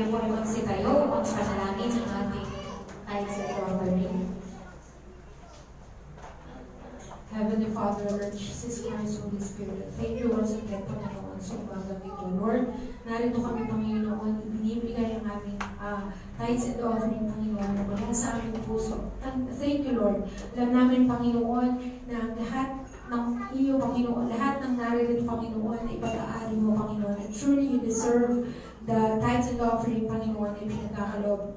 tayo po ay magsitayo upang pasalangin ang ating tithes and offering. Heavenly Father, Lord Jesus Christ, Holy Spirit, thank you once again, Panginoon, sa umagang ito. Lord, narito kami, Panginoon, ibinibigay ang aming tithes and offering, Panginoon, mula sa aming puso. Thank you, Lord. Alam namin, Panginoon, na lahat ng iyo, Panginoon, lahat ng naririto, Panginoon, ay pag-aari mo, Panginoon. And truly, you deserve the tithes and offering, Panginoon, ay pinagkakalob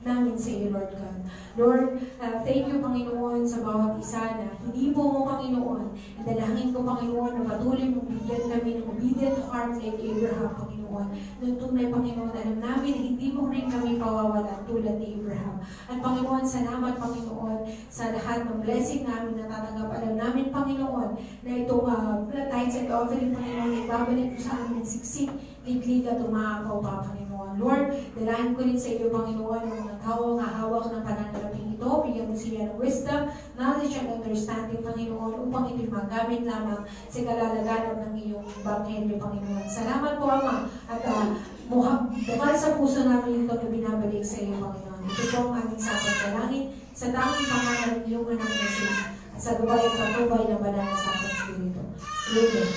namin sa iyo, Lord God. Lord, thank you, Panginoon, sa bawat isa na hindi po mo, Panginoon. And dalangin ko, Panginoon, na patuloy mong bigyan kami ng obedient heart like Abraham, Panginoon. Nung tunay, Panginoon, alam namin na hindi mo rin kami pawawalan tulad ni Abraham. At Panginoon, salamat, Panginoon, sa lahat ng blessing namin na tatanggap. Alam namin, Panginoon, na itong tithes and offering, Panginoon, ay babalik mo sa amin siksik, liglig at umaapaw pa, Panginoon. Lord, dalahan ko rin sa iyo, Panginoon, ang mga tao nga hawak ng pananalaping ito, bigyan mo sila ng wisdom, knowledge, and understanding, Panginoon, upang ito'y magamit lamang sa kalalaganap ng iyong Ebanghelyo, Panginoon. Salamat po, Ama, at bukal sa puso namin ito na binabalik sa iyo, Panginoon. Ito po ang aming sapat dalangin sa tanging pangalan ng iyong anak na Jesus at sa gabay at patubay ng banal na sapat Espiritu. Amen.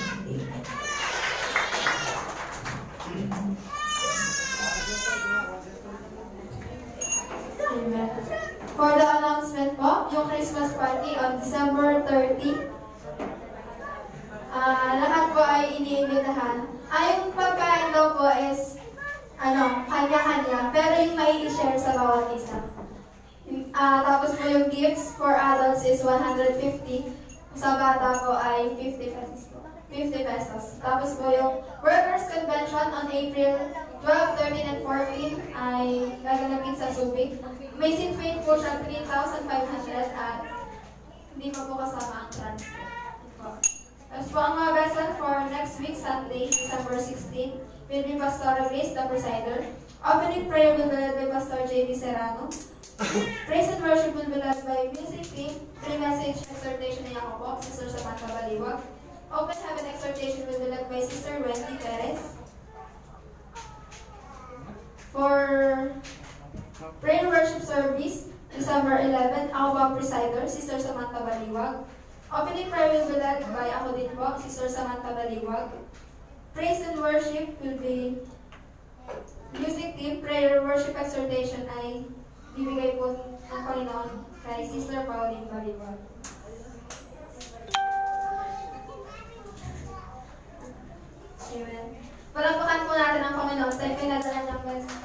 Amen. For the announcement po, yung Christmas party on December 30, lahat po ay iniimbitahan. Yung pagkain daw po is, kanya-kanya, pero yung may i-share sa bawat isa. Tapos po yung gifts for adults is 150, sa bata po ay 50 pesos po. 50 pesos. Tapos po yung Workers' Convention on April 12, 13, and 14 ay gaganapin sa Subic. May seat weight po siya 3,500 at hindi pa po kasama ang transport. Tapos po ang mga vessel for next week, Sunday, December 16, will be Pastor Grace, the presider. Opening prayer will be led by Pastor J.B. Serrano. Praise and worship will be led by music team. Pre-message exhortation ni Jacobo, Sister Samantha Baliwag. Open Heaven exhortation will be led by Sister Wendy Perez. For prayer worship service, December 11, ako po ang presider, Sister Samantha Baliwag. Opening prayer will be led by ako din po, Sister Samantha Baliwag. Praise and worship will be music team. Prayer worship exhortation ay bibigay po ng Panginoon kay Sister Pauline Baliwag. Amen. Palapakan po natin ang Panginoon sa pinadala ng blessing.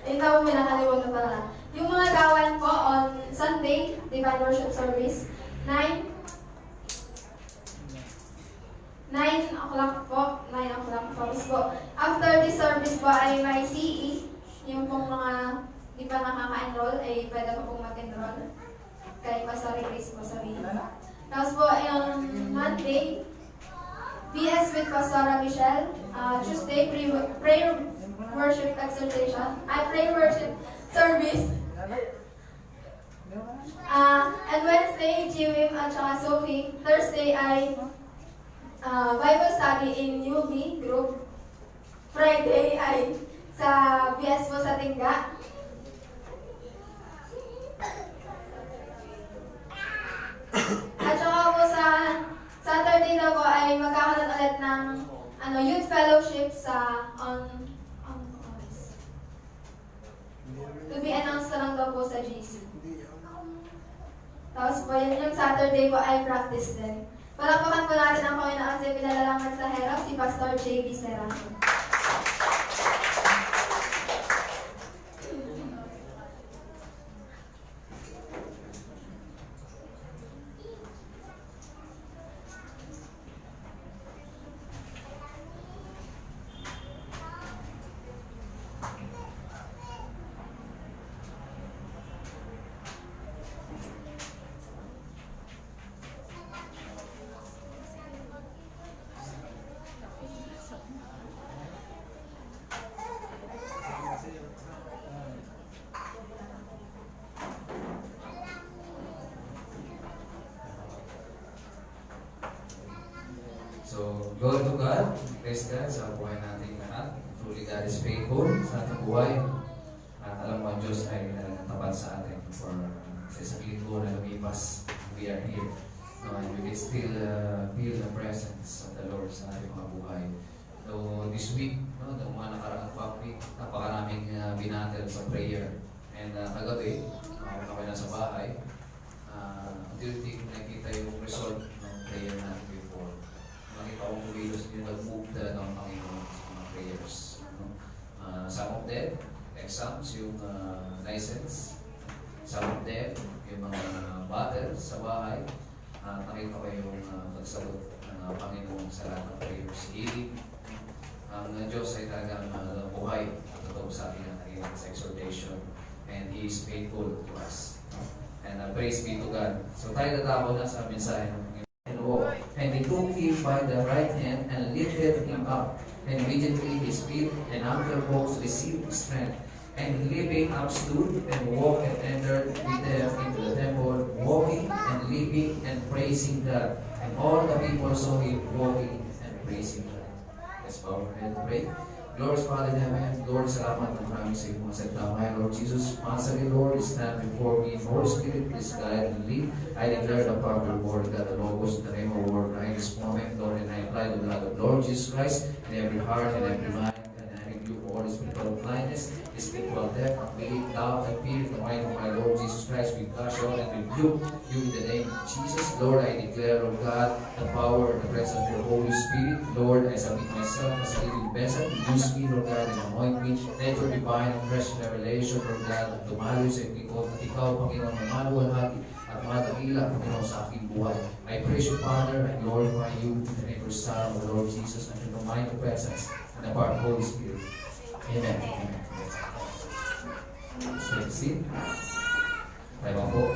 Ito po may nakalimutan pa lang. Yung mga gawain po on Sunday, Divine Worship Service, 9 o'clock po. 9 o'clock tapos po. After this service po ay may CE. Yung pong mga di pa nakaka-enroll ay pwede pa pong mag-enroll. Kay Pastor Grace po sabihin. Tapos po yung Monday, PS with Pastora Michelle. Tuesday, prayer worship exhortation. Prayer worship service. And Wednesday, GWIM at saka Sophie. Thursday ay Bible study in UB group. Friday ay sa BS po sa Tingga. At saka po sa Saturday na po ay magkakaroon ulit ng youth fellowship sa to be announced na lang daw po sa GC. Tapos po yung Saturday po ay practice din. Palakpakan po natin ang Panginoon sa pinalalaman sa Herap, si Pastor J.B. Serrano. So, glory to God. Praise God sa buhay nating lahat. Truly God is faithful sa ating buhay. At alam mo, ang Diyos ay tapat sa atin for sa isang linggo na lumipas. We are here. No, and we can still feel the presence of the Lord sa ating mga buhay. So this week, no, the mga nakaraang pang week, napakaraming binatel sa prayer. And kagabi, ako na sa bahay, until di ko nakita yung result ng prayer natin before. Nakita ko kumilos yung nag-move talaga ang Panginoon sa mga prayers. No? Some of them, exams, yung license. Some of them, yung mga battles sa bahay. Nakita ko yung pagsagot ng Panginoon sa lahat ng prayers. Healing. Ang Diyos ay talagang buhay. Totoo sa atin ang sa exhortation. And He is faithful to us. And praise be to God. So tayo natapos na sa mensahe ng Panginoon. And they took him by the right hand and lifted him up. And immediately his feet and ankle bones received strength. And he leaping up stood and walked and entered with them into the temple, walking and leaping and praising God. And all the people saw him walking and praising God. Let's bow our head and pray. Glorious Father in heaven, Lord, salamat ng maraming sa iyong mga salita. My Lord Jesus, once again, Lord, is stand before me. Holy Spirit, please guide and lead. I declare the power of the word, God, the Logos, the name of the word, right this moment, Lord, and I apply the blood of Lord Jesus Christ in every heart and every mind. All the spiritual blindness, the spiritual death, unbelief, doubt, and fear, in the mind of my Lord Jesus Christ, we crush out and rebuke you in the name of Jesus. Lord, I declare, Lord God, the power and the presence of your Holy Spirit. Lord, I submit myself as a living vessel. Use me, Lord God, and anoint me. Let your divine and fresh revelation, Lord God, at tumalo sa ikot at ikaw, Panginoon, na maluwalhati at madagila, Panginoon, sa aking buhay. I praise you, Father, and glorify you in the name of the Son of the Lord Jesus, and in the mind of presence and the power of the Holy Spirit. Amen. So, see? Tayo po.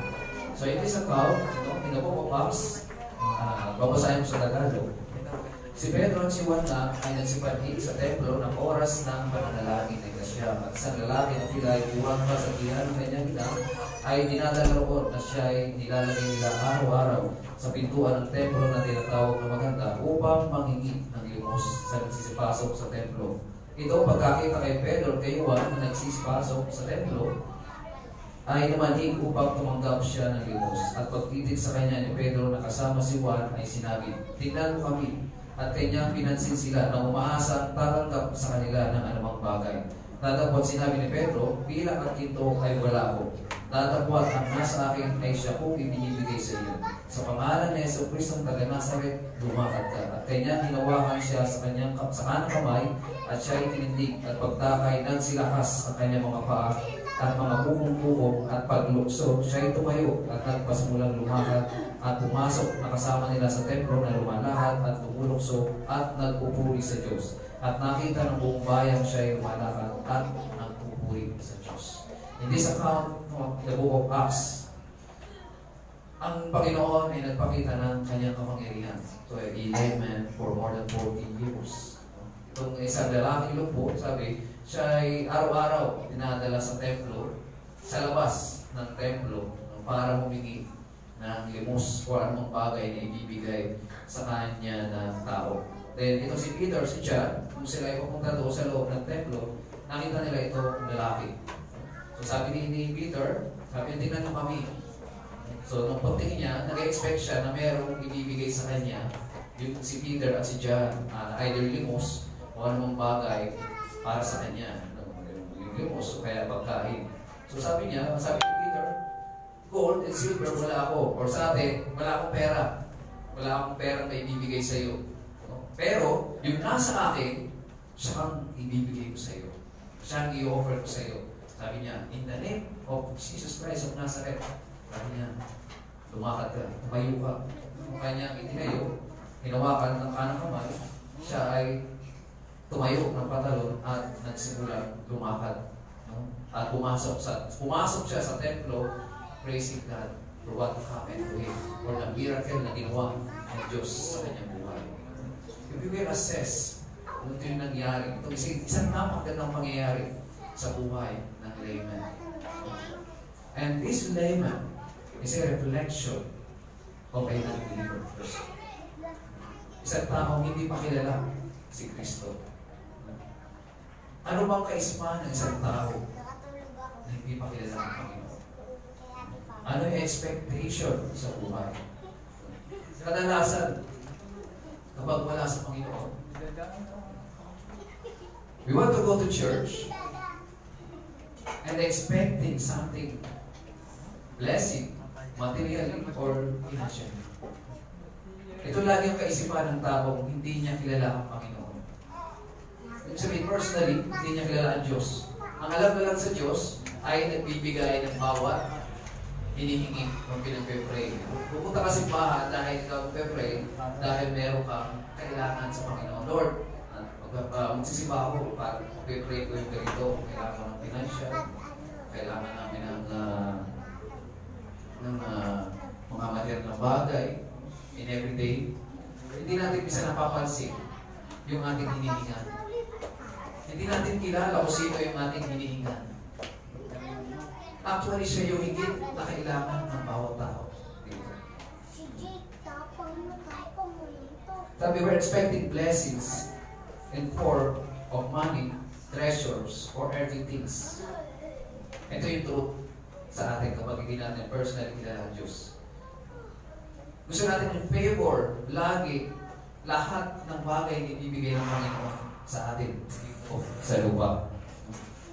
So, in this account, in the book of Acts, babasahin mo sa Tagalog. Si Pedro at si Juan na ay nagsipati sa templo ng oras ng pananalangin ng Iglesia. At isang lalaki na pilay buwang pa sa tiyan ng kanyang ina ay dinadala roon na siya ay nilalagay nila araw-araw sa pintuan ng templo na tinatawag na maganda upang manghingi ng limos sa nagsisipasok sa templo. Ito pagkakita kay Pedro kay Juan na nagsisipasok sa templo ay namanig upang tumanggap siya ng limos. At pagtitig sa kanya ni Pedro na kasama si Juan ay sinabi, "Tingnan mo kami." At kanyang pinansin sila na umaasang tatanggap sa kanila ng anumang bagay. Tatapot sinabi ni Pedro, "Bilang at ginto ay wala ko. Tatapot ang nasa akin ay siya kong ibinibigay sa iyo. Sa pangalan ni Yesu Kristong taga Nazaret, lumakad ka." At kanyang hinawakan siya sa kanang kamay at siya ay tinindig at pagtakay nagsilakas ang kanyang mga paa at mga bukong-bukong at paglukso, siya ay tumayo at nagpasimulang lumakad at pumasok na kasama nila sa templo na lumalakad at lumulukso at nagpupuri sa Diyos. At nakita ng buong bayan siya ay lumalakad at nagpupuri sa Diyos. In this account of the book of Acts, ang Panginoon ay nagpakita ng kanyang kapangyarihan to a layman for more than 40 years. Itong isang lalaking lupo, sabi, siya ay araw-araw dinadala sa templo, sa labas ng templo, para humingi ng limos o anumang bagay na ibibigay sa kanya ng tao. Then ito si Peter, si John, kung sila ay pupunta doon sa loob ng templo, nakita nila itong lalaki. So sabi ni Peter, sabi, "Tingnan mo kami." So nung pagtingin niya, nag-expect siya na merong ibibigay sa kanya, yung si Peter at si John, either limos o anumang bagay para sa kanya. Yung limos o kaya pagkain. So sabi niya, sabi ni Peter, "Gold and silver wala ako." Or sa atin, wala akong pera. Wala akong pera na ibibigay sa iyo. Pero, yung nasa akin, siya ang ibibigay ko sa iyo. Siya ang i-offer ko sa iyo. Sabi niya, "In the name of Jesus Christ of Nazareth." Sabi niya, "Lumakad ka, tumayo ka." Yung kanyang itinayo, hinawakan ng kanang kamay, siya ay tumayo ng patalon at nagsimula lumakad. No? At pumasok siya sa templo, praising God for what happened to him, for the miracle na ginawa ng Diyos sa kanyang buhay. If you will assess kung ito yung nangyari, ito isang napakagandang pangyayari sa buhay ng layman. And this layman is a reflection of a non-believer person. Isang taong hindi pa kilala si Kristo. Ano bang kaisipan ng isang tao na hindi pa kilala ng Panginoon? Ano yung expectation sa buhay? Kadalasan, kapag wala sa Panginoon, we want to go to church and expecting something, blessing, materially or financially. Ito lagi yung kaisipan ng tao, hindi niya kilala ang Panginoon. Ibig sabihin, personally, hindi niya kilala ang Diyos. Ang alam na lang sa Diyos ay nagbibigay ng bawat hinihingi ng pinagpe-pray. Pupunta ka sa simbahan dahil ikaw magpe-pray, dahil meron kang kailangan sa Panginoon. Lord, magsisimba ako para magpe-pray ko yung ganito. Kailangan ko ng financial, kailangan namin ng mga material na bagay in everyday. Hindi natin bisa napapansin yung ating hinihingan. Hindi natin kilala kung sino yung ating hinihingan. Actually, siya yung higit na kailangan ng bawat tao. Sabi, we're expecting blessings in form of money, treasures, or earthly things. Ito yung truth sa atin kapag hindi natin personally kilala ang Diyos. Gusto natin yung favor, lagi, lahat ng bagay na ibibigay ng Panginoon sa atin o sa lupa.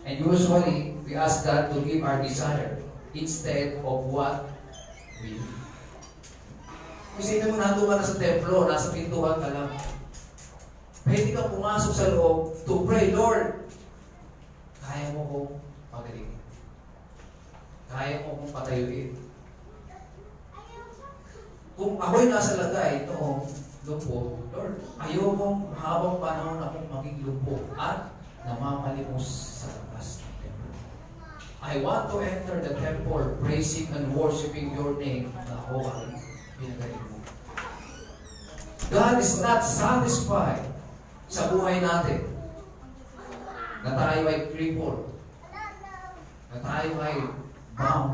And usually, we ask God to give our desire instead of what we need. Isipin mo, nandun ka na sa templo, nasa pintuan ka lang. Pwede kang pumasok sa loob to pray, Lord, kaya mo kong magaling. Kaya mo kong patayuin. Kung ako'y nasa lagay noong lumpo, Lord, ayokong habang panahon akong maging lumpo at namamalimos sa labas ng templo. I want to enter the temple praising and worshiping your name na ako ay pinagaling mo. God is not satisfied sa buhay natin na tayo ay crippled, na tayo ay bound,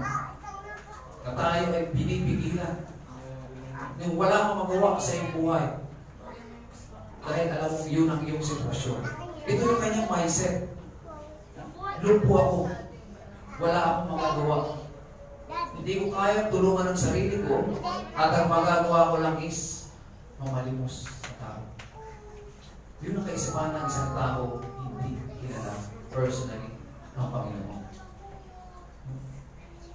na tayo ay binipigilan, nung wala kang magawa sa iyong buhay dahil alam mo yun ang iyong sitwasyon. Ito yung kanyang mindset. Lumpo ako. Wala akong magagawa. Hindi ko kaya tulungan ng sarili ko at ang magagawa ko lang is mamalimos sa tao. Yun ang kaisipan ng isang tao hindi kilala personally ng Panginoon.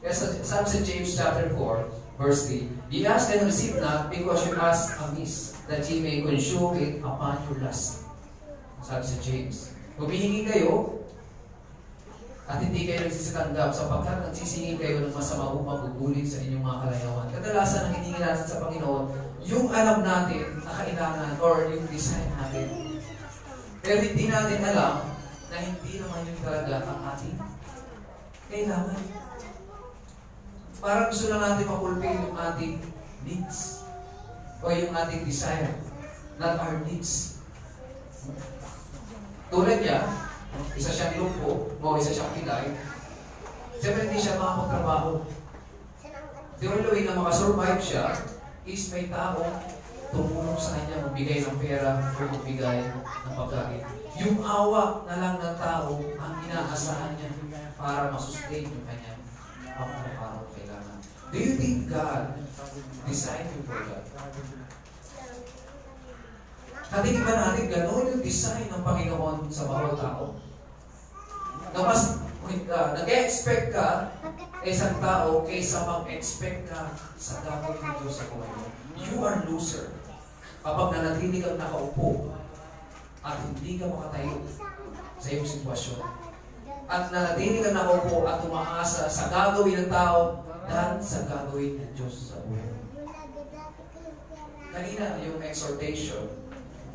Kaya sabi sa James chapter 4, verse 3, ye ask and receive not because you ask amiss, that ye may consume it upon your lust. Sabi sa James, humihingi kayo at hindi kayo nagsisitanggap sapagkat nagsisingin kayo ng masama o magugulit sa inyong mga kalayawan. Kadalasan ang hinihingi natin sa Panginoon, yung alam natin na kailangan or yung design natin. Pero hindi natin alam na hindi naman yung talaga ang ating kailangan. Parang gusto lang natin ma-fulfill yung ating needs o yung ating desire, not our needs. Tulad niya, isa siyang lumpo o isa siyang pilay, siyempre hindi siya makapagtrabaho. The only way na makasurvive siya is may tao tumulong sa kanya, magbigay ng pera o magbigay ng pagkain. Yung awa na lang ng tao ang inaasahan niya para masustain yung kanya pang-araw kailangan. Do you think God designed you for that? Natin ba natin gano'n yung design ng Panginoon sa bawat tao? Na mas nag-expect ka isang tao kaysa mag-expect ka sa gagawin ng Diyos sa buhay mo. You are loser kapag nanatili kang nakaupo at hindi ka makatayo sa iyong sitwasyon. At nanatili kang nakaupo at umaasa sa gagawin ng tao dahil sa gagawin ng Diyos sa buhay mo. Kanina yung exhortation,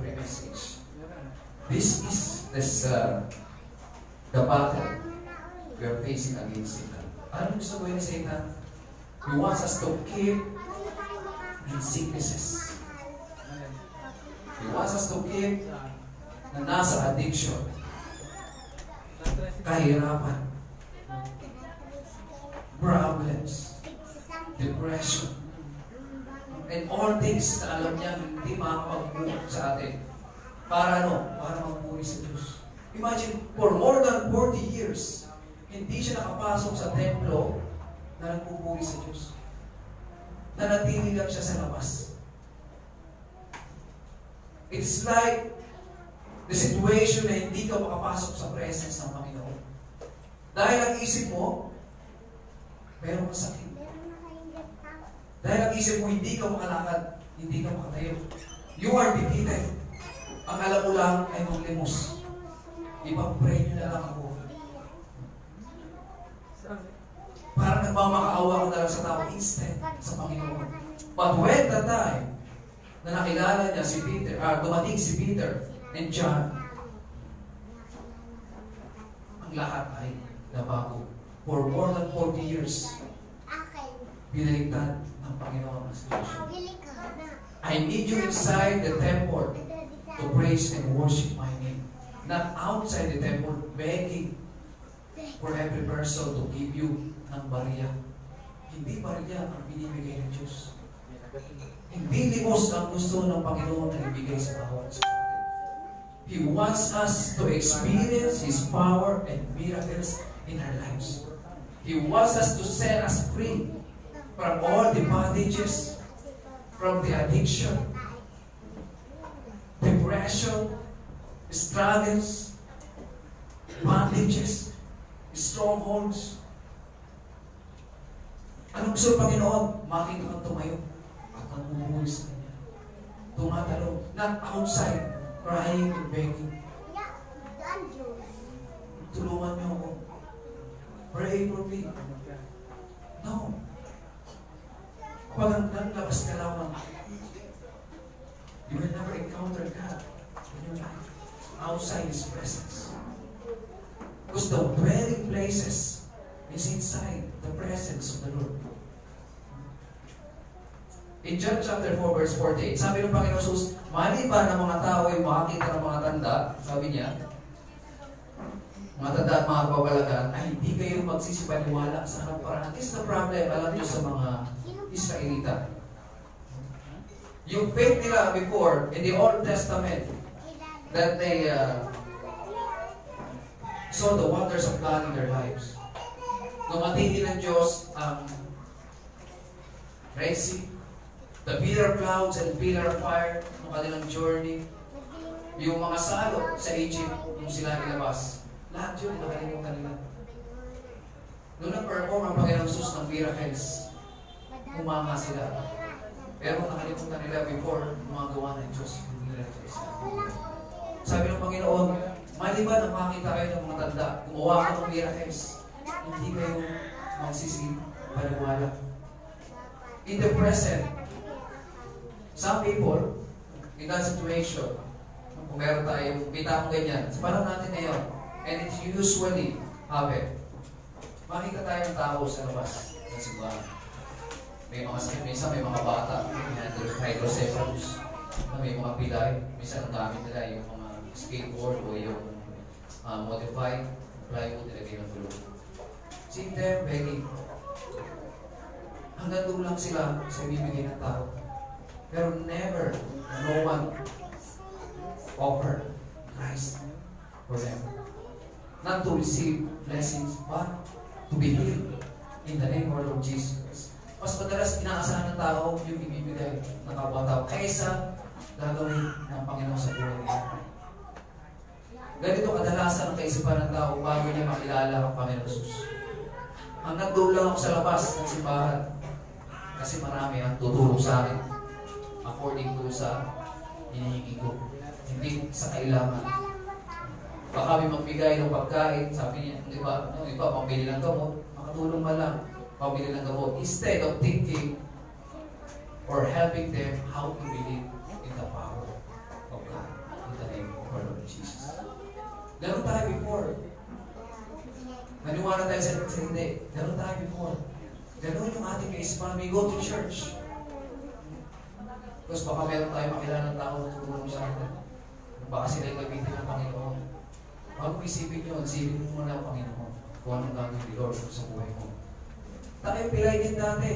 pre-message. This is the battle we are facing against Satan. Ano gusto gawin ni Satan? He wants us to keep in sicknesses. He wants us to keep na nasa addiction, kahirapan, problems, depression, and all things na alam niya hindi makakapag-move sa atin Para ano? Para magpuri sa Diyos. Imagine, for more than 40 years, hindi siya nakapasok sa templo na nagpupuri sa Diyos. Nanatili lang siya sa labas. It's like the situation na hindi ka makapasok sa presence ng Panginoon. Dahil ang isip mo, meron kang sakit. Dahil ang isip mo, hindi ka makalakad, hindi ka makatayo. You are defeated. Ang alam mo lang ay maglimos. Ipag-pray nyo na lang ako. Parang nagmamakaawa ko na lang sa tao instead sa Panginoon. But when the time na nakilala niya si Peter, dumating si Peter and John, ang lahat ay nabago. For more than 40 years, binaligtad ng Panginoon ang situation. I need you inside the temple to praise and worship my name. Not outside the temple begging for every person to give you ng bariya. Hindi bariya ang binibigay ng Diyos. Hindi limos ang gusto ng Panginoon na ibigay sa bawat isa. He wants us to experience His power and miracles in our lives. He wants us to set us free from all the bondages, from the addiction, depression, struggles, bondages, strongholds. Anong gusto ng Panginoon? Makita kang tumayo at namumuhay sa Kanya. Tumatalo, not outside, crying and begging. Tulungan niyo ako. Pray for me. No. Pag naglabas ka lamang, you will never encounter God in your life outside His presence. Because the dwelling places is inside the presence of the Lord. In John chapter 4 verse 48, sabi ng Panginoon Jesus, maliban ng mga tao ay makakita ng mga tanda, sabi niya, mga tanda at mga kababalagan, ay hindi kayo magsisipaniwala sa harap parang. This is the problem, alam niyo sa mga Israelita. Yung faith nila before, in the Old Testament, that they saw the wonders of God in their lives. Dumating ng Diyos ang Red Sea, the pillar of clouds and pillar of fire ng kanilang journey, yung mga salot sa Egypt nung sila nilabas. Lahat yun, nakalimutan nila. Noong nag-perform ang Panginoong Jesus ng miracles, humanga sila. Pero nakalimutan nila before gumagawa ng Diyos ng miracles. Sabi ng Panginoon, maliban ang makita kayo ng mga tanda, gumawa ka ng miracles, hindi kayo magsisipaniwala. In the present, some people, in that situation, kung meron tayo, kita mo ganyan, sa panahon natin ngayon, and it usually happen, makita tayo ng tao sa labas ng simbahan. May mga sakit, minsan may mga bata, may hydrocephalus, may mga pilay, minsan ang gamit nila yung mga skateboard o yung modified plywood nilagay ng tulog. See them begging. Hanggang doon lang sila sa ibibigay ng tao. Pero never, no one offered Christ for them. Not to receive blessings, but to be healed in the name of Lord Jesus. Mas madalas inaasahan ng tao yung ibibigay ng kapwa tao kaysa gagawin ng Panginoon sa buhay niya. Ganito kadalasan ang kaisipan ng tao bago niya makilala ang Panginoon Jesus. Hanggang doon lang ako sa labas ng simbahan kasi marami ang tutulong sa akin according to sa hinihingi ko, hindi sa kailangan. Baka may magbigay ng pagkain, sabi niya, di ba, no, iba, pambili ng gamot, makatulong man lang, pambili ng gamot, instead of thinking or helping them how to believe in the power of God in the name of our Lord Jesus. Ganun tayo before. Naniwala tayo sa hindi. Ganun tayo before. Ganun yung ating kaisipan. We go to church. Tapos baka meron tayo makilala ng tao na tutulong sa atin. Baka sila yung gamitin ng Panginoon. Bago isipin nyo, isipin mo muna ang Panginoon kung anong gagawin ni Lord sa buhay mo. Tayo pilay din dati.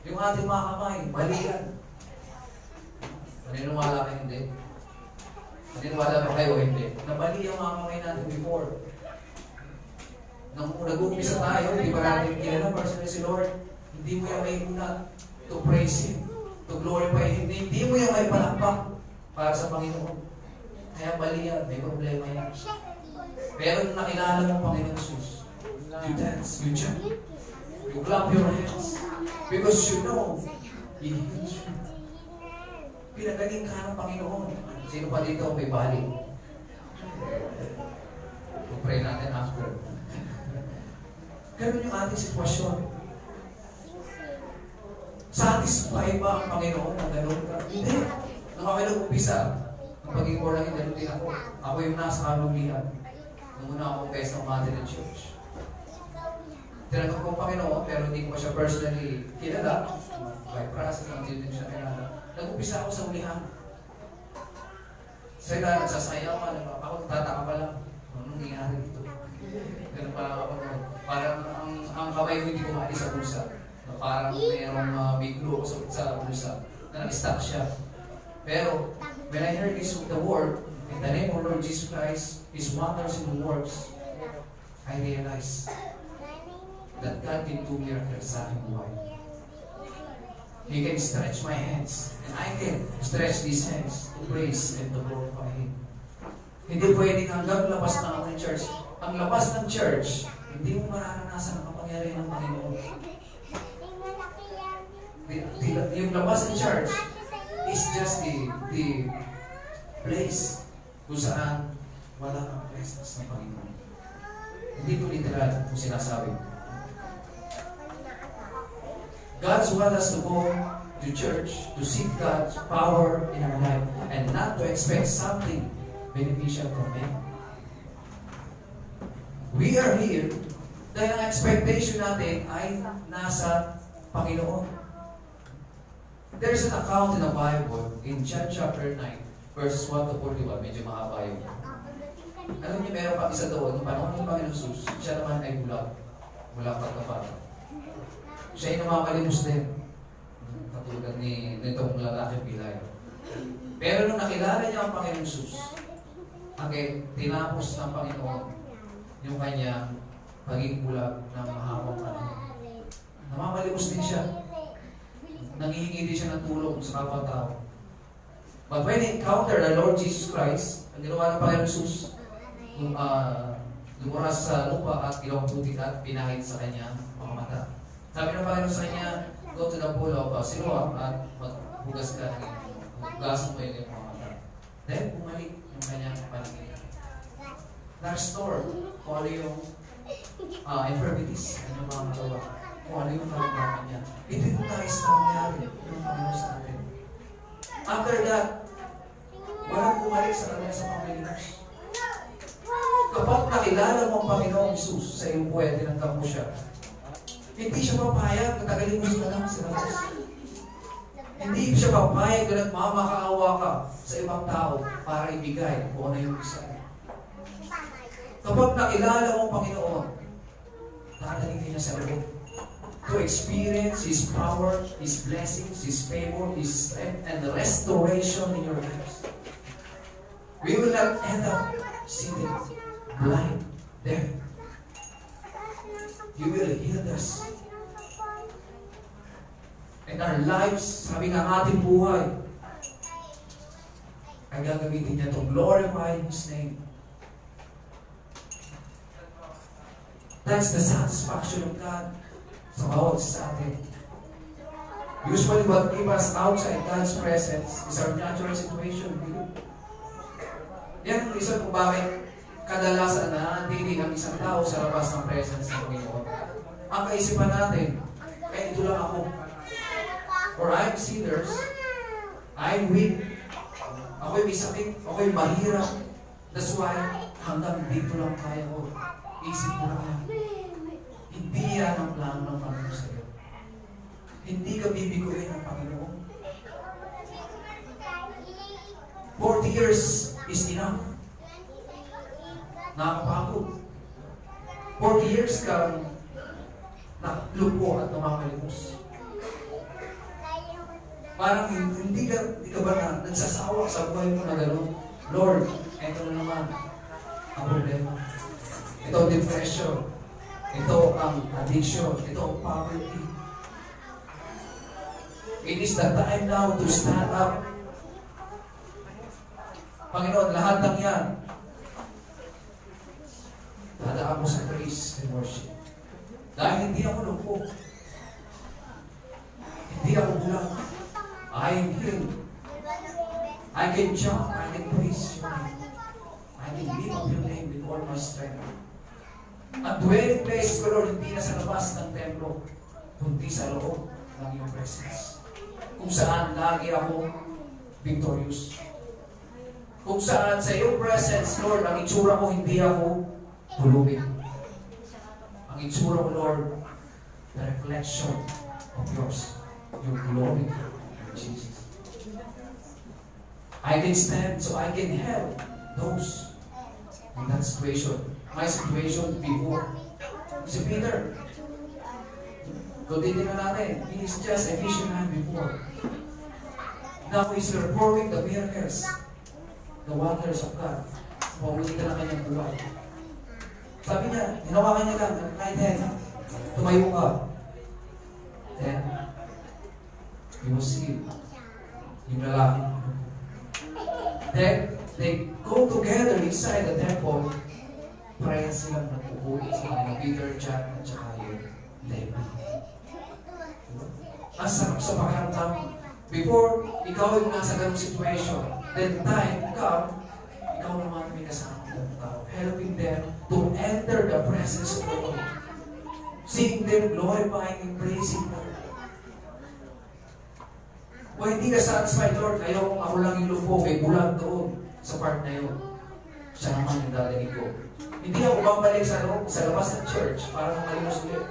Yung ating mga kamay, mali yan. Maniniwala ka hindi. Naniniwala ba kayo o hindi? Na mali ang mga kamay natin before. Nung nag-uumpisa tayo, hindi ba natin kilala personally si Lord? Hindi mo yung may una to praise Him, to glorify Him. Hindi mo yung may palakpak para sa Panginoon. Kaya mali yan, may problema yan. Pero nung nakilala mo Panginoon Jesus, you dance, you jump, you clap your hands, because you know, He heals you. Pinagaling ka ng Panginoon. Sino pa dito may bali? Pray natin after. Ganun yung ating sitwasyon. Satisfy ba ang Panginoon na gano'n ka? Hindi. Nung ako nag-umpisa, nung pagiging born again, gano'n din ako. Ako yung nasa kaluglihan. Nung una akong best ng Mother in Church. Tinanong ko ang Panginoon, pero hindi ko siya personally kilala. By process, hindi din siya kilala. Nag-umpisa ako sa ulihan. Sila nagsasayaw ka, ako tataka pa lang. Anong nangyayari dito? Ganun pa ako. Parang ang kamay ko hindi ko maalis sa bulsa. Parang mayroong biglo sa bulsa na nag-stuck siya. Pero, when I heard the word, in the name of Lord Jesus Christ, His wonders and works, I realized that God can do miracles sa aking buhay. He can stretch my hands, and I can stretch these hands to praise and to glorify Him. Hindi pwedeng hanggang labas na ako ng church. Ang labas ng church, hindi mo mararanasan ang kapangyarihan ng Panginoon. Yung labas ng church is just the place kung saan wala kang presence ng Panginoon. Hindi ko literal kung sinasabi. God wants us to go to church to seek God's power in our life and not to expect something beneficial from Him. We are here dahil ang expectation natin ay nasa Panginoon. There's an account in the Bible in John chapter 9 verses 1 to 41. Medyo mahaba yun. Alam niyo, meron pa isa doon, nung panahon ng Panginoon Jesus, siya naman ay bulag. Bulag pagkapata. Siya ay namamalimos din. Katulad nitong lalaking Pilay. Pero nung nakilala niya ang Panginoon Jesus, tinapos ng Panginoon yung kanyang pagiging bulag ng mahabang panahon. Namamalimos din siya. Nangihingi din siya ng tulong sa kapwa-tao. But when he encountered the Lord Jesus Christ, ang ginawa ng Panginoon Jesus, lumuras sa lupa at gilawang putik at pinahid sa kanya mga mata. Sabi ng Panginoon sa kanya, go to the pool of Siloam at maghugas ka ng hugasan mo yung mga mata. Then, bumalik yung kanyang paningin. Na-restore kung ano yung infirmities, kanyang mga matawa, kung ano yung karamdaman niya. Ito yung nais na mangyari ng Panginoon sa atin. After that, walang bumalik sa kanya sa Panginoon. Kapag nakilala mo ang Panginoong Jesus sa iyong buhay, tinanggap mo siya, hindi siya papayag, natagalin mo siya lang sa labas. Hindi siya papayag na nagmamakaawa ka sa ibang tao para ibigay kung ano yung isa. Kapag nakilala mo ang Panginoon, dadalhin niya sa loob to experience His power, His blessings, His favor, His strength, and the restoration in your lives. We will not end up sitting blind, deaf. He will heal us. And our lives, sabi ng ating buhay, ay gagamitin niya to glorify His name. That's the satisfaction of God sa bawat sa atin. Usually what keeps us outside God's presence is our natural situation. Yan ang isa kung bakit kadalasan na nanatili ang isang tao sa labas ng presence ng Panginoon. Ang kaisipan natin, ito lang ako. For I'm sinners, I'm weak, ako'y may sakit, ako'y mahirap. That's why, hanggang dito lang kaya ko. Isip mo lang yan. Hindi yan ang plano ng Panginoon sa iyo. Hindi ka bibiguin ng Panginoon. 40 years is enough. Nakakapagod. 40 years kang naklupo at namamalimos. Parang hindi ka ba na nagsasawa sa buhay mo na gano'n? Lord, ito na naman ang problema. Ito ang depression. Ito ang addiction. Ito ang poverty. It is the time now to stand up. Panginoon, lahat ng yan, dadaan mo sa praise and worship. Dahil hindi ako lumpo. Hindi ako bulag. I am healed. I can jump. I can praise your name. I can lift up your name with all my strength. Ang dwelling place ko, Lord, hindi na sa labas ng templo, kundi sa loob ng iyong presence. Kung saan lagi ako victorious. Kung saan sa iyong presence, Lord, ang itsura ko hindi ako pulubin. Ang itsura ko, Lord, the reflection of yours, your glory, Jesus. I can stand so I can help those in that situation. My situation before. Si Peter, kundi na natin, he is just a fisherman before. Now he's performing the miracles, the wonders of God. Pumulitan na kanyang buhay. Sabi niya, hinawakan niya lang, kahit hen, tumayo ka. Then, he was healed. Yung lalaki. Then, they go together inside the temple. Prayer silang nagpupuwi sila ng Peter, John, at saka yung Levi. Ang sarap sa pakiramdam. Before ikaw yung nasa ganong situation, then time come, ikaw naman may kasama ng tao, helping them to enter the presence of the Lord. Seeing them glorifying and praising God. Kung hindi ka satisfied, Lord, ayaw kung ako lang yung lupo, may bulag doon sa part na yun. Siya naman yung dadaling ko. Hindi ako babalik sa labas ng church para makalimos ulit.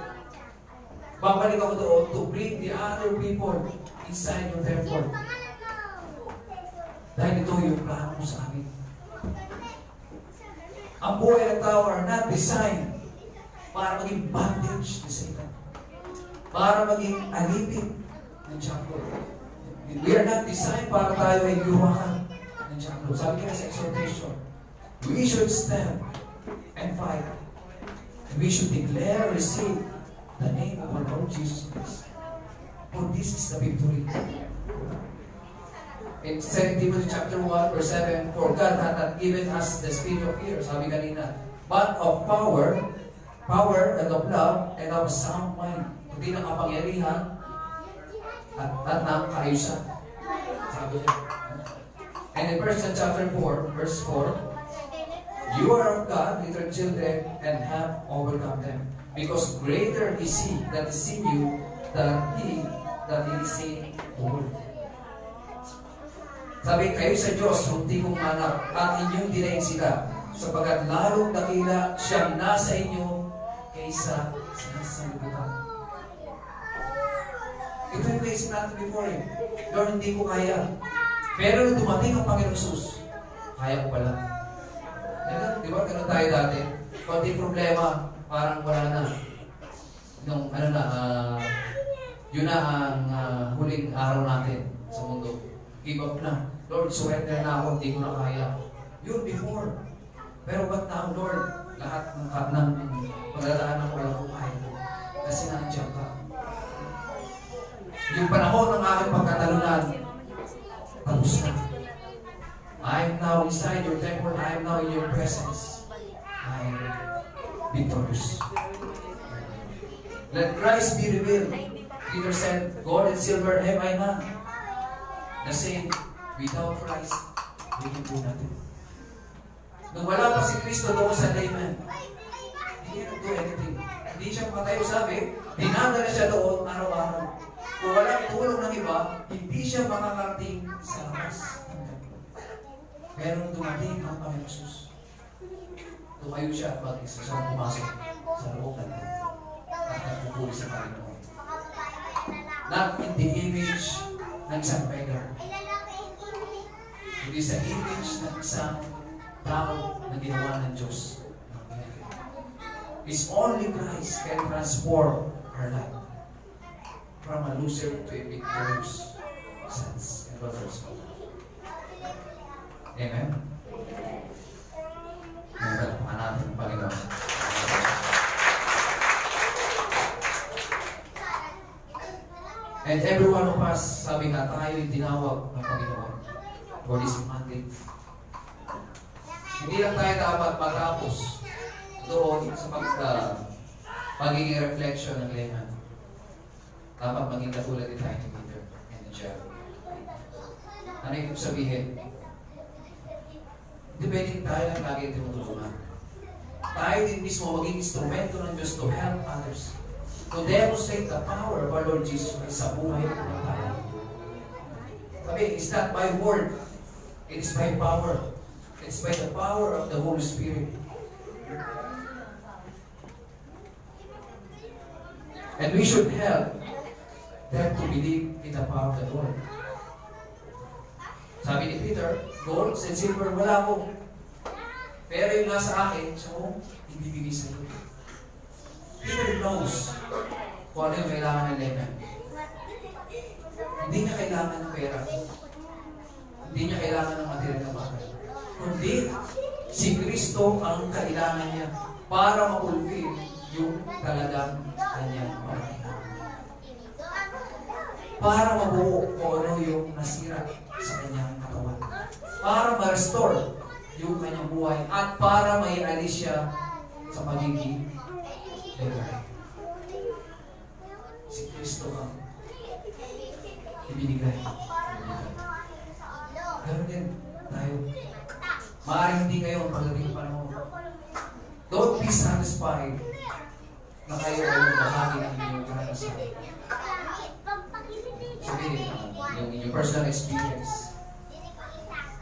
Babalik ako doon to bring the other people inside your temple. Dahil ito yung plano mo sa amin. Ang buhay ng tao are not designed para maging bondage ni Satan. Para maging alipin ng Diablo. We are not designed para tayo ay luwakan ng Diablo. Sabi niya sa exhortation, we should stand and fight. And we should declare, receive the name of our Lord Jesus Christ. For this is the victory. In 2 Timothy chapter 1, verse 7, for God hath not given us the spirit of fear, sabi kanina, but of power and of love, and of sound mind. Hindi ng kapangyarihan at ng kaayusan. Sabi niya. And in 1 chapter 4, verse 4, you are of God, little children, and have overcome them. Because greater is He that is in you than He that is in the world. Sabi, kayo sa Diyos, hindi kong anak, at inyong dinaig sila, sapagat lalong dakila siyang nasa inyo kaysa sa nasa libutan. Ito yung naisip natin before eh. Lord, hindi ko kaya. Pero nung dumating ang Panginoon Jesus, kaya ko pala. Di ba? Ganun tayo dati. Konting problema, parang wala na. Nung, yun na ang huling araw natin sa mundo. Give up na. Lord, surrender na ako, hindi ko na kaya. Yun before. Pero ba't now, Lord, lahat ng magdadaanan ko lang ko kaya. Kasi nandiyan ka. Yung panahon ng aking pagkatalunan, tapos na. I am now inside your temple. I am now in your presence. I am victorious. Let Christ be revealed. Peter said, gold and silver have I none. The same, without Christ, we can do nothing. Nung wala pa si Kristo doon sa layman, he didn't do anything. Hindi siya patayo, sabi, dinadala siya doon araw-araw. Kung walang tulong ng iba, hindi siya makakarating sa labas. Pero nung dumating ang Panginoon Jesus, tumayo siya at mag-isa siya pumasok sa loob ng at nagpupuli sa Panginoon. Not in the image ng isang beggar. Hindi sa image ng isang tao na ginawa ng Diyos. It's only Christ can transform our life from a loser to a victorious sons and daughters. Amen? Nagpapakanan natin ng Panginoon. And every one of us, sabi nga, tayo'y tinawag ng Panginoon for this mandate. Hindi lang tayo dapat matapos doon sa pagiging reflection ng leman. Dapat maging katulad din tayo ni Peter and ni John. Ano yung sabihin? Hindi pwedeng tayo lang lagi tinutulungan. Tayo din mismo maging instrumento ng Diyos to help others. To demonstrate the power of our Lord Jesus Christ sa buhay ng mga tao. Sabi, it's not by word. It is by power. It's by the power of the Holy Spirit. And we should help them to believe in the power of the Lord. Sabi ni Peter, gold and silver wala ko. Pero yung nasa akin, siya ko, ibibigay sa iyo. Peter knows kung ano yung kailangan ng leman. Hindi niya kailangan ng pera. Hindi niya kailangan ng material na bagay. Kundi, si Kristo ang kailangan niya para ma-fulfill yung talagang kanyang panginoon. Para mabuo kung ano yung nasira sa kanyang katawan. Para ma-restore yung kanyang buhay at para maialis siya sa pagiging legal. Si Kristo ang ibinigay. Ganun din tayo. Maaaring hindi ngayon pagdating ng panahon. Don't be satisfied na kayo ay magbahagi ng inyong karanasan. Sabihin, yung inyong personal experience.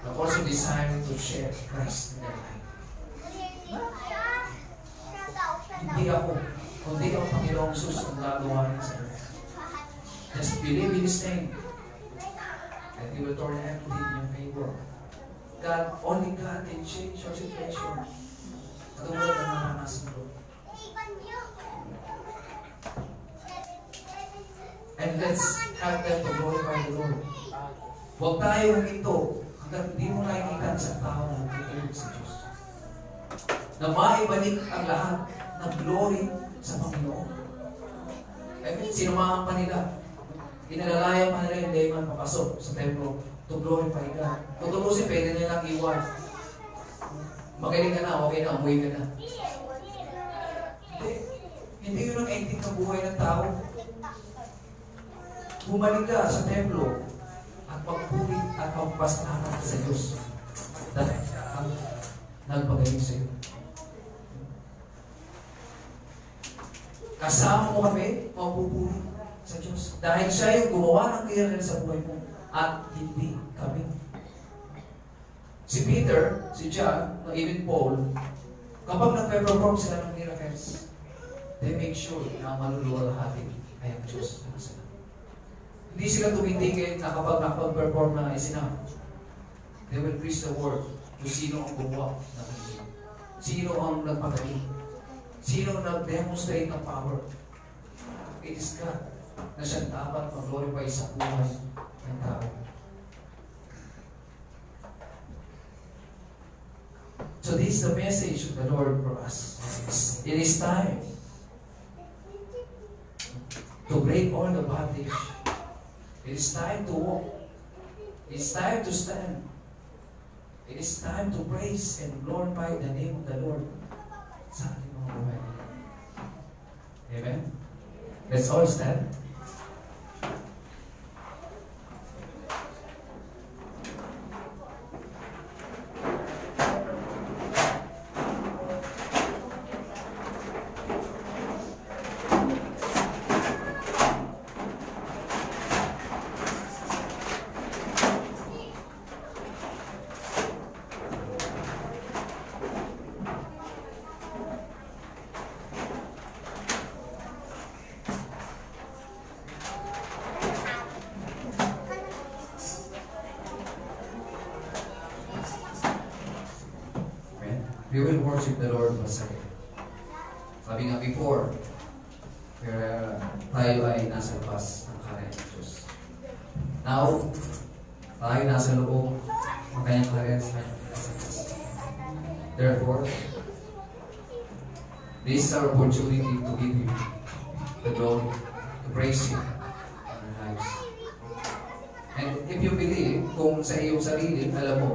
But also desire to share Christ in their life. Hindi ako, kundi ang Panginoong Jesus ang gagawa niya sa iyo. Just believe in His name. And He will turn everything in your favor. God, only God can change your situation. Katulad ng naranasan ko. And let's help them to glorify the Lord. Huwag tayo huminto hanggang hindi mo nakikita sa tao na nagtutulog sa Diyos. Na maibalik ang lahat ng glory sa Panginoon. Sinamahan pa nila. Inalalayan pa nila yung layman papasok sa templo to glorify God. Tutulosin, pwede nilang iwan. Magaling ka na, okay na, umuwi ka na. Hindi yun ang ending ng buhay ng tao. Bumalik ka sa templo at magpuri at magpasalamat sa Diyos. Dahil siya ang nagpagaling sa iyo. Kasama mo kami, magpupuri sa Diyos. Dahil siya yung gumawa ng kailangan sa buhay mo at hindi kami. Si Peter, si John, even Paul, kapag nagpe-perform sila ng miracles, they make sure na maluluwalhatin ay ang Diyos na sila. Hindi sila tumitigil na kapag nakapag-perform na isina. They will preach the word kung sino ang gumawa ng hindi. Sino ang nagpagaling. Sino nag-demonstrate ng power. It is God na siya dapat mag-glorify sa buhay ng tao. So this is the message of the Lord for us. It is time to break all the bondage. It is time to walk. It is time to stand. It is time to praise and glorify the name of the Lord sa ating mga buhay. Amen? Let's all stand. We will worship the Lord once again. Sabi nga before, tayo ay nasa labas ng karya ng Diyos. Now, tayo nasa loob ng kanyang karya sa Diyos. Therefore, this is our opportunity to give you the glory, to praise Him in our lives. And if you believe, kung sa iyong sarili, alam mo,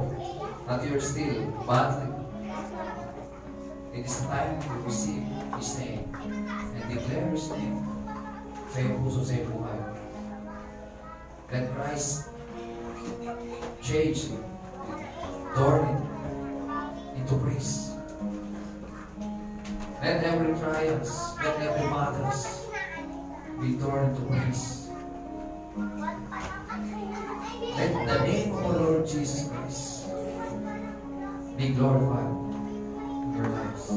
that you're still battling, it is time to receive His name and declare His name sa iyong puso, sa iyong buhay. Let Christ change you, turn it into praise. Let every trials, let every battles be turned into praise. Let the name of our Lord Jesus Christ be glorified in your lives.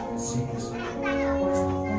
Let's sing this song.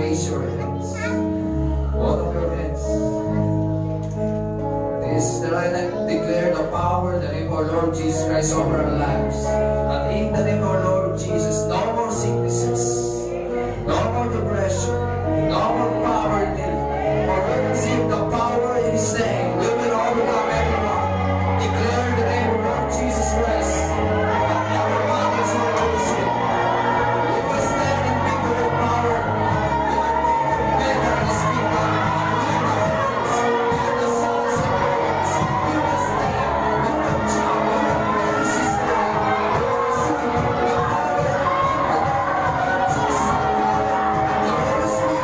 raise your hands. Both of your hands. This is the right time to declare the power in the name of our Lord Jesus Christ over our lives. And in the name of our Lord Jesus, no more sicknesses, no more depression, no more poverty. For we receive the power in His name. We will overcome everyone. Declare the name of Lord Jesus Christ. And everyone is going to receive. We will stand in victory and power. We will conquer better and speak up. We will rise. We are the sons and daughters. We will stand. We will jump. We will praise His name. We will receive the power in the name of Jesus. The Holy Spirit. Jesus'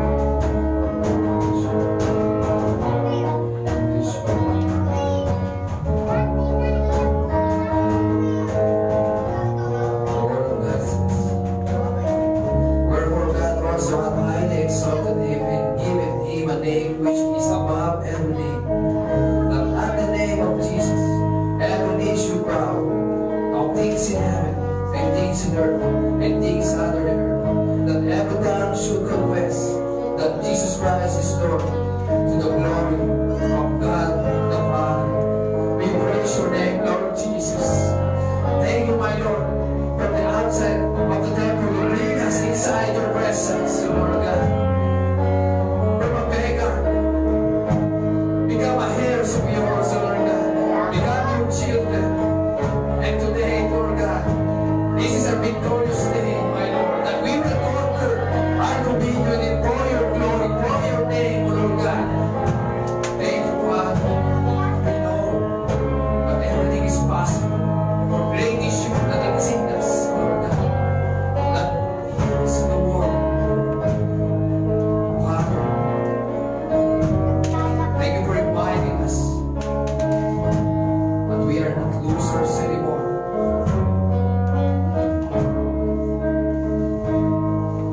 name. Wherefore God also hath highly exalted him and given him a name which is above every name, that at the name of Jesus every knee should bow, of things in heaven, and things in earth, and things under the earth, that every tongue should confess that Jesus Christ is Lord, to the glory of God the Father. We praise your name, Lord Jesus. Thank you, my Lord, from the outset of the temple, you bring us inside your presence, Lord God. From a beggar, become a heirs of yours, Lord God. Become your children. And today, Lord God, this is a victorious day, my Lord, that we will conquer our dominion and for your glory, for your name, Lord God. Thank you, Father. We know that everything is possible. For great is you that is in us, Lord God, that heals the world. Father, thank you for reminding us that we are not losers anymore.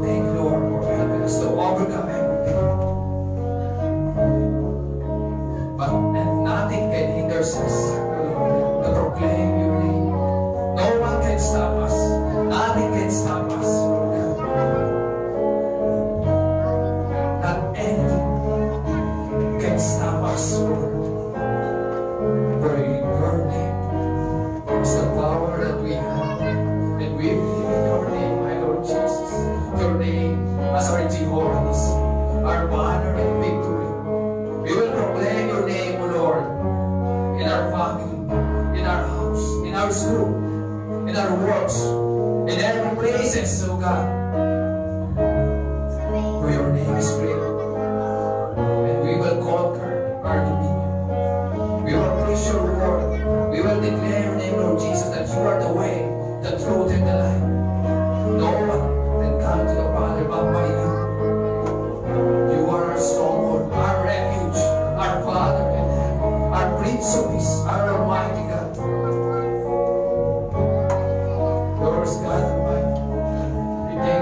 Thank you, Lord, for helping us to overcome everything. But and nothing can hinder us, Lord, to proclaim your name. No one can stop us. Nothing can stop us, Lord God. Not anything can stop us, Lord. For your name is the power that we have. And we believe in your name, my Lord Jesus. Your name as our Jehovah Nissi, our banner and victory. We will proclaim your name, O Lord, in our family, in our house, in our school, in our works, in every places, O God. For your name is great. And we will conquer our dominion. We will preach your word. We will declare your name, Lord Jesus, that you are the way, the truth, and the life. No one can come to the Father but by you. You are our stronghold, our refuge, our Father in heaven, our Prince of Peace, our Almighty God. Lord God Almighty, we thank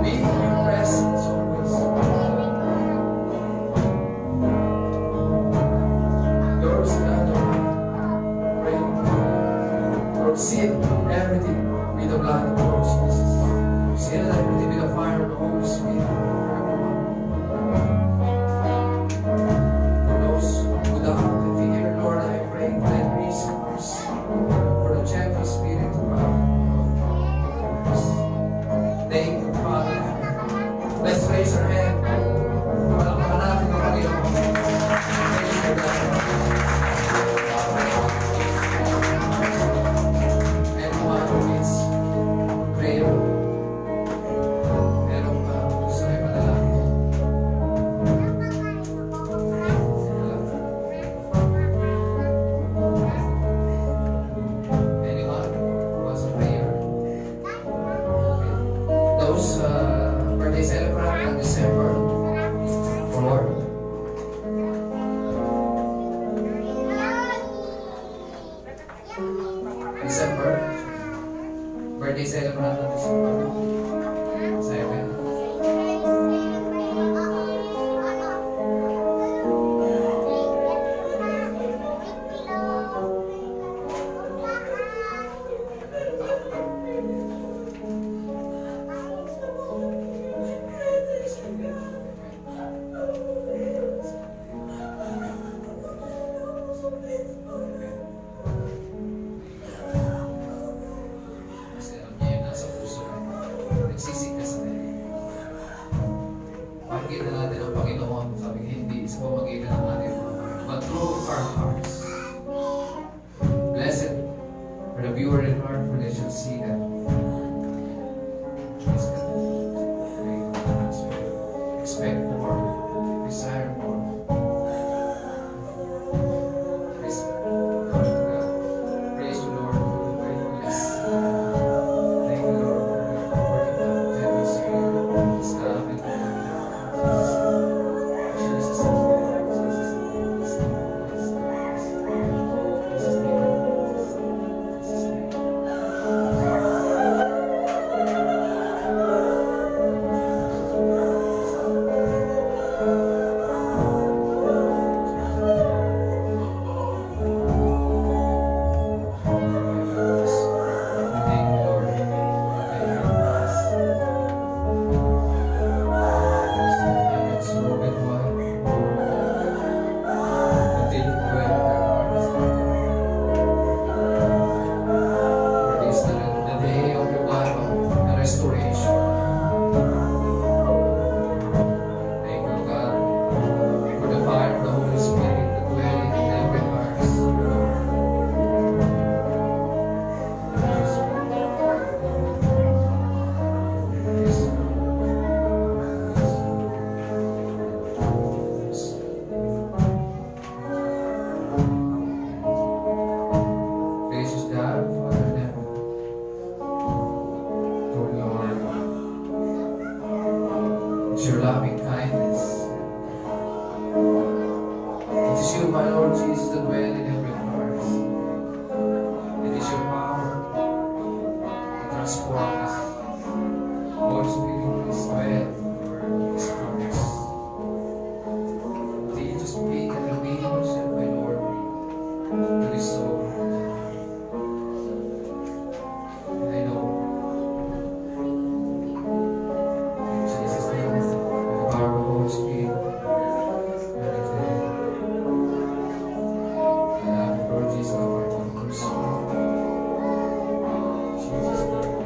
be in your presence always. Lord, God, pray. Lord, seal everything with the blood of the Lord Jesus. Seal everything with the fire of the Holy Spirit for everyone. For those who doubt and fear, Lord, I pray that grace and mercy for the gentle spirit of God. Thank you, Father. Let's raise our hand. Palakpakan natin ang Panginoon. Praise the Lord. Anyone who needs prayer, meron ka gusto kayo manalangin. Anyone who wants a prayer? Those birthday celebrant on December 4. December. Birthday celebrant on December 7. Kasi alam niya yun nasa puso. Nagsisik ka sa kanya. Pakita natin ang Panginoon. Sabi niya, hindi sa pamagitan ng ating mga heart, but through our hearts. Blessed for the pure in heart, for they shall see that. Praise God. Pray for the Holy Spirit. Expect more. Desire more. Praise God. Glory to God. Praise the Lord for the faithfulness. Thank you, Lord, for the comforting the gentle spirit. It's coming. Jesus' name. Jesus' name. Jesus' name. Jesus' name. Thank you, Lord. Thank you, Jesus. Heavens open wide. Continue to dwell in our hearts. For this the day of revival and restoration. Thank you, God, for the fire of the Holy Spirit that dwelling in every heart. Gracious God, Father in heaven, Lord, it's your loving kindness. It is you, my Lord Jesus, that dwell in every heart. It is your power that transforms us. Holy Spirit, please dwell over these hearts. Continue to speak and reveal yourself, my Lord, to this soul. And I know, in Jesus' name, by the power of the Holy Spirit, and in the love of Lord Jesus, our Lord, Jesus' name.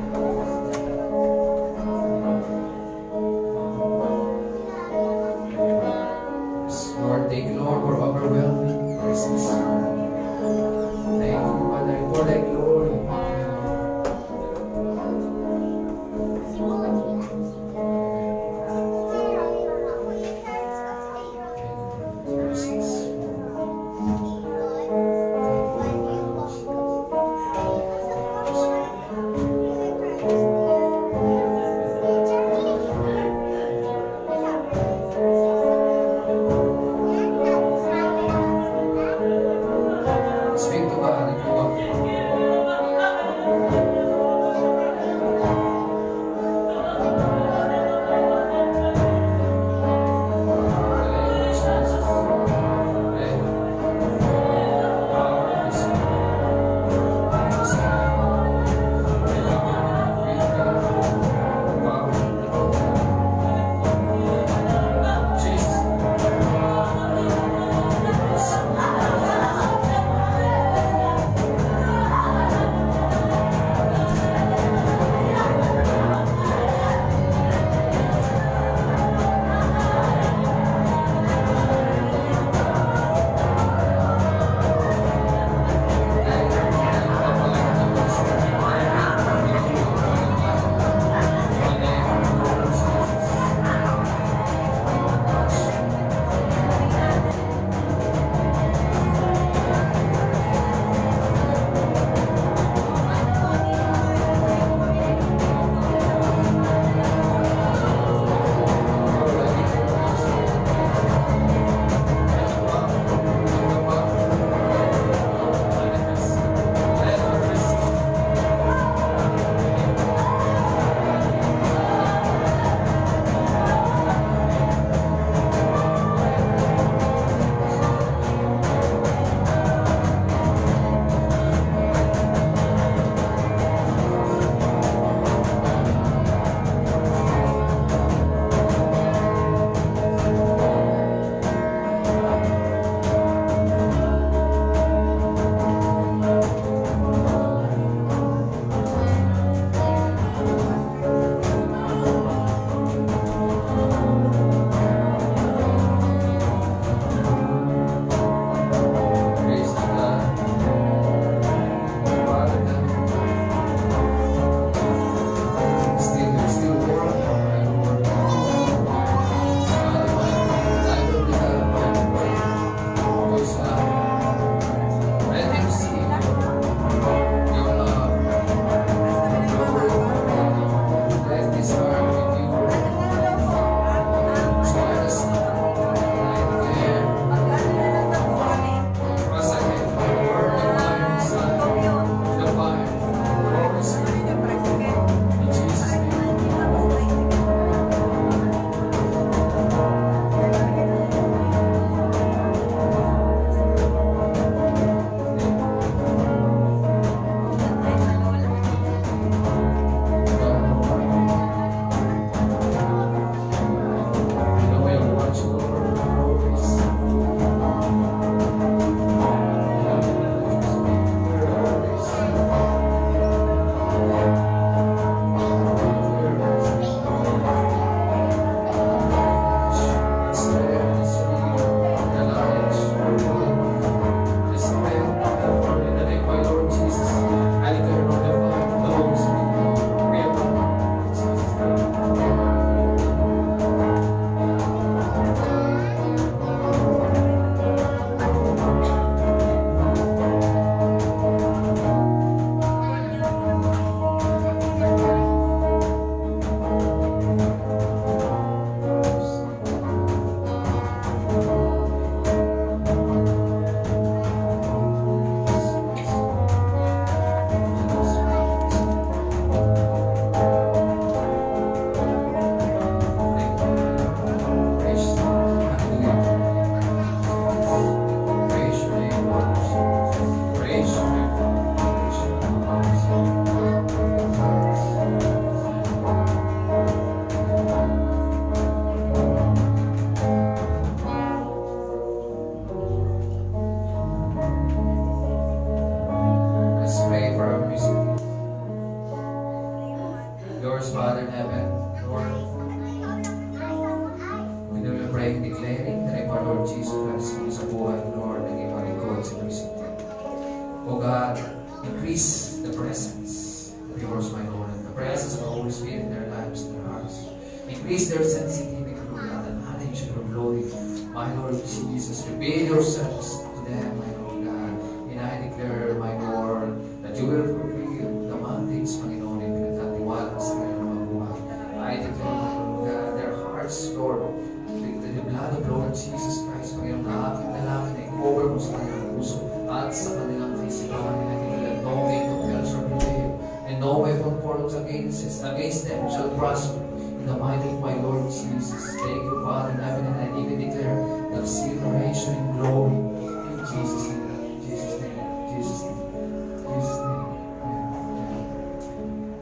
Increase their sensitivity, Lord God, and knowledge of your glory. My Lord Jesus, reveal yourselves to them, my Lord God. And I declare, my Lord, that you will fulfill the mandates, Panginoon, na pinagkatiwala sa kanilang mga buhay. I declare, my Lord God, their hearts, Lord, the blood of Lord Jesus Christ, Panginoon, na aking dalangin na i-cover mo sa kanilang puso at sa kanilang kaisipan nila. Let no way to fail shall prevail, and no weapon formed against them shall prosper. In the mighty of my Lord Jesus, thank you, Father in heaven, and I even declare the celebration and glory in Jesus' name. In Jesus' name. In Jesus' name. In Jesus' name.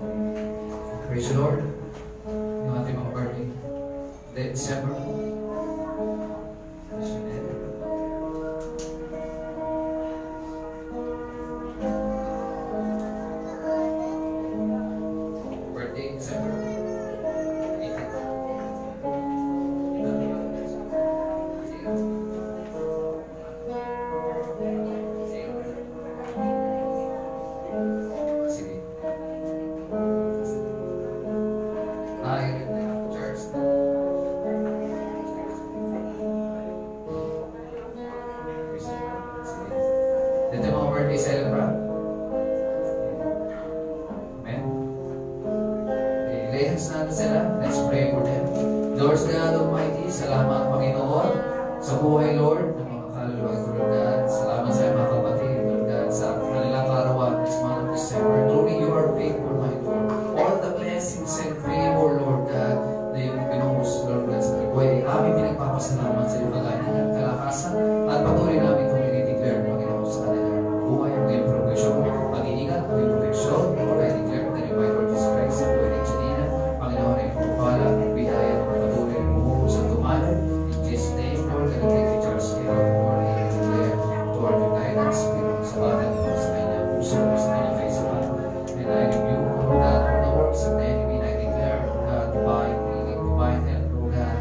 Amen. Praise the Lord. Yung ating mga birthday. December. Birthday, December. Dito yung mga birthday celebrant. Amen. Lay hands natin sila. Let's pray for them. Lord God Almighty, salamat Panginoon sa buhay, Lord, ng mga kaluluwa ko, Lord God. Salamat sa mga kapatid, Lord God, sa kanilang karawan this month of December. Truly, you are faithful, my Lord. All the blessings and favor, Lord God, na yung binuhos, Lord God, sa buhay. Aming pinagpapasalamat sa iyong kagalingan, kalakasan, at patuloy namin itong i-declare, Panginoon, sa kanilang buhay, ang iyong proteksyon, pag-iingat, ang iyong proteksyon. Lord, I declare that in my Lord Jesus Christ, sa buhay ng Janina, Panginoon, ay pupala, ang biyaya, ang patuloy, ang buhos at tumalan. In Jesus' name, Lord, I declare the Charles Kilo, Lord, I declare, Lord, your guidance, Panginoon, sa balat, sa kanyang puso, sa kanyang kaisipan. And I rebuke, Lord God, all the works of the enemy, and I declare, Lord God, divine healing, divine health, Lord God,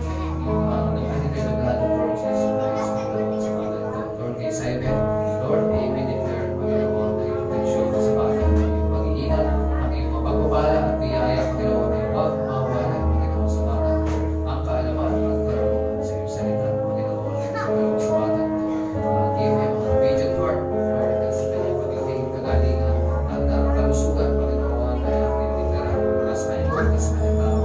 I declare the blood of Lord Jesus Christ, Panginoon, sa balat, Lord, kay Simon, Lord, I declare, Panginoon, na yung proteksyon sa balat, ang iyong pag-iingat, ang iyong mapagpapala at biyaya, Panginoon, ay huwag mawala, Panginoon, sa balat, ang kaalaman at karunungan sa iyong salita, Panginoon, ay Panginoon, sa balat. Give him a obedient heart, Lord, at sa kanyang pagiging kagalingan at kalusugan, Panginoon, ay ang tinitira mula sa kanyang Lord, sa kanyang tao.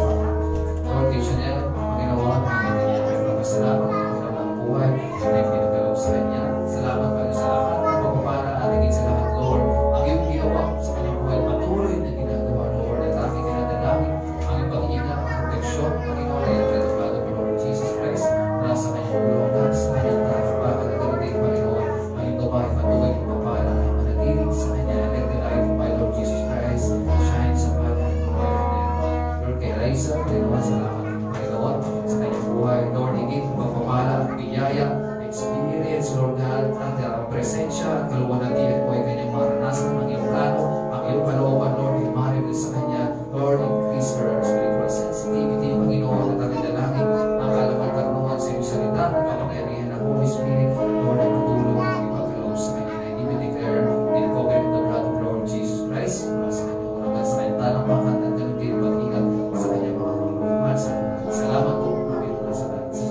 Lord, kay Chanel, Panginoon, ang kanyang pagpapasalamat, Panginoon, ang buhay na pinagkaloob sa kanya. Salamat, Panginoon, salamat, pagpapala at higit sa lahat, Lord, ang iyong ginawa sa kanyang buhay, patuloy na ginagawa, Lord, at aking dinadalangin, ang iyong pag-iingat, ang proteksyon, Panginoon, ay ang pinagkaloob ng Lord Jesus Christ, mula sa kanyang bulungan, sa kanyang trabaho, at darating, Panginoon, ang iyong babae, patuloy ng papala, ay manatiling sa kanya, let the light of my Lord Jesus Christ shine sa kanyang Lord, kay Raisa, Panginoon, salamat, Panginoon, sa kanyang buhay, Lord, higit pagpapala, biyaya, experience, Lord God, at ang presensya at kaluwalhatian po ay kanyang maranasan, ang iyong plano, ang iyong kalooban, Lord, ay maribel sa kanya, Lord, increase her spiritual sensitivity, Panginoon, at ang dalangin, ang kaalaman, karunungan sa iyong salita, at kapangyarihan ng Holy Spirit, Lord, ay patulong ang ipagkaloob sa kanya, na even declare, in cover in the blood of Lord Jesus Christ, mula sa kanyang unagan, sa kanyang talampakan, at ganun din pag-ingat sa kanyang mga mahal sa buhay. Salamat po, Panginoon, sa kapatid.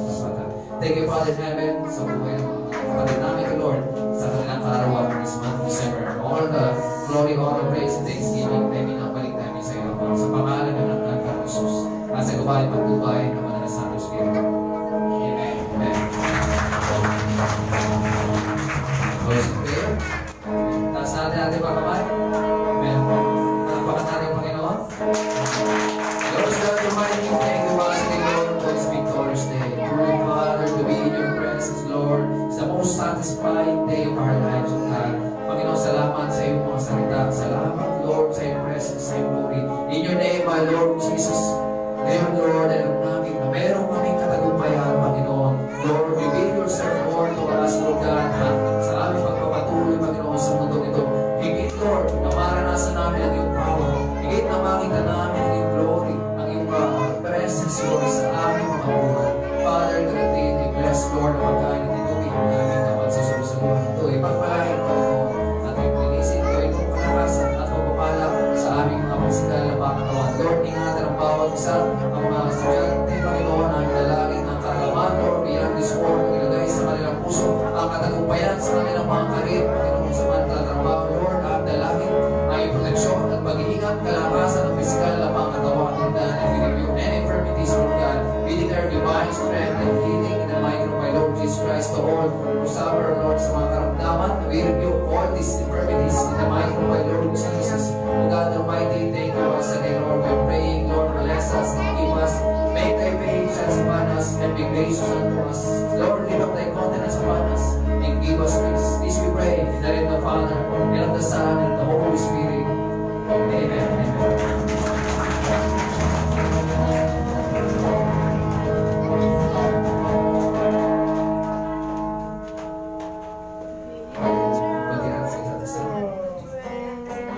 Thank you, Father in heaven, sa buhay ng mga kapatid namin, Lord, sa kanilang kaarawan this month, December. All the glory, honor, praise, and thanksgiving, ay binabalik namin sa iyo, Lord, sa pangalan ng anak ng Jesus, at sa gabay, pagtubay ng mga Santo Spirit. Amen. Amen. Close in prayer. Taas natin ating mga kamay. Amen. Palapakan natin ang Panginoon. Lord God Almighty, thank you once again, Lord, for this victorious day. Truly, Father, to be in your presence, Lord, is the most satisfying day of our lives, O God. Panginoon, salamat sa iyong mga salita. Salamat, Lord, sa iyong presence, sa iyong glory. In your name, my Lord Jesus. Ngayon, Lord, alam namin na meron kaming katagumpayan, Panginoon. Lord, reveal yourself, Lord, to us, Lord God, ha? Sa aming pagpapatuloy, Panginoon, sa mundo nito. Higit, Lord, na maranasan namin ang iyong power. Higit na makita namin ang iyong glory, ang iyong presence, Lord, sa aming mga buhay. Father, kagatin, i-bless, Lord, ang pagkain at itubig namin naman sa susunod. Ito, ipagpalain, Panginoon, at ipinisin ko itong kalakasan at pagpapala sa aming mga physical na pangatawan. Lord, ingatan ang bawat isa, ang mga estudyante, Lord, sa mga karamdaman. We rebuke all these infirmities in the mighty name of my Lord Jesus. O God Almighty, thank you once again, Lord. We're praying, Lord, bless us, give us, make thy patience upon us, and be gracious unto us. Lord, lift up thy countenance upon us, and give us peace. This we pray, in the name of the Father, and of the Son, and of the Holy Spirit.